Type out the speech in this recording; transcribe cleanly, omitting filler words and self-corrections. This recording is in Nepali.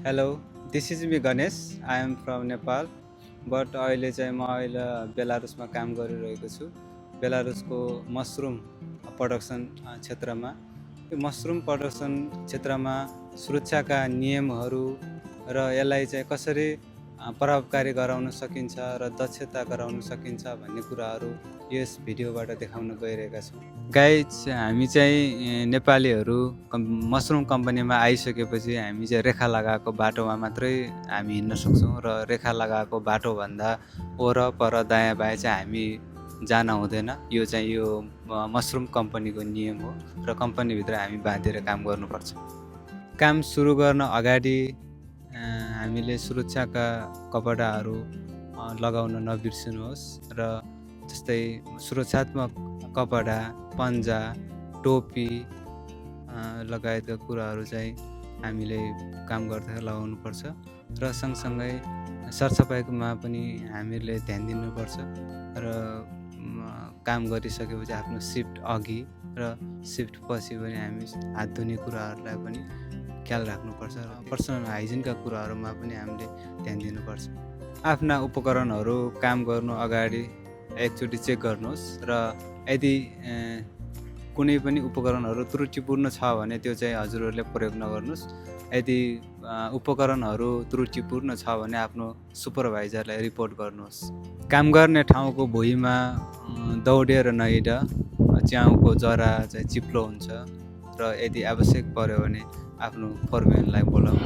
Hello, this is me Ganesh. I am from Nepal, but अहिले बेलारुसमा काम गरिरहेको छु। बेलारुसको मसरुम प्रोडक्सन क्षेत्रमा। यो मसरुम प्रोडक्सन क्षेत्रमा सुरक्षाका नियमहरू र यसलाई चाहिँ कसरी प्रभावकारी गराउन सकिन्छ र दक्षता गराउन सकिन्छ भन्ने कुराहरू यस भिडियोबाट देखाउन गइरहेका छौँ। गाइज हामी चाहिँ नेपालीहरू मसरुम कम्पनीमा आइसकेपछि हामी चाहिँ रेखा लगाएको बाटोमा मात्रै हामी हिँड्न सक्छौँ र रेखा लगाएको बाटोभन्दा वरपर दायाँ बायाँ चाहिँ हामी जान हुँदैन। यो चाहिँ यो मसरुम कम्पनीको नियम हो र कम्पनीभित्र हामी बाँधेर काम गर्नुपर्छ। काम सुरु गर्न अगाडि हामीले सुरक्षाका कपडाहरू लगाउन नबिर्सिनुहोस् र जस्तै सुरक्षात्मक कपडा, पन्जा, टोपी लगायतका कुराहरू चाहिँ हामीले काम गर्दा लगाउनुपर्छ र सँगसँगै सरसफाइमा पनि हामीले ध्यान दिनुपर्छ र काम गरिसकेपछि आफ्नो सिफ्ट अघि र सिफ्ट पछि पनि हामी हात धुने कुराहरूलाई पनि ख्याल राख्नुपर्छ र पर्सनल हाइजिनका कुराहरूमा पनि हामीले ध्यान दिनुपर्छ। आफ्ना उपकरणहरू काम गर्नु अगाडि एकचोटि चेक गर्नुहोस् र यदि कुनै पनि उपकरणहरू त्रुटिपूर्ण छ भने त्यो चाहिँ हजुरहरूले प्रयोग नगर्नुहोस्। यदि उपकरणहरू त्रुटिपूर्ण छ भने आफ्नो सुपरभाइजरलाई रिपोर्ट गर्नुहोस्। काम गर्ने ठाउँको भुइँमा दौडेर नहिँड, च्याउको जरा चाहिँ चिप्लो हुन्छ र यदि आवश्यक पर्यो भने आफ्नो फोरम्यानलाई बोलाउनु।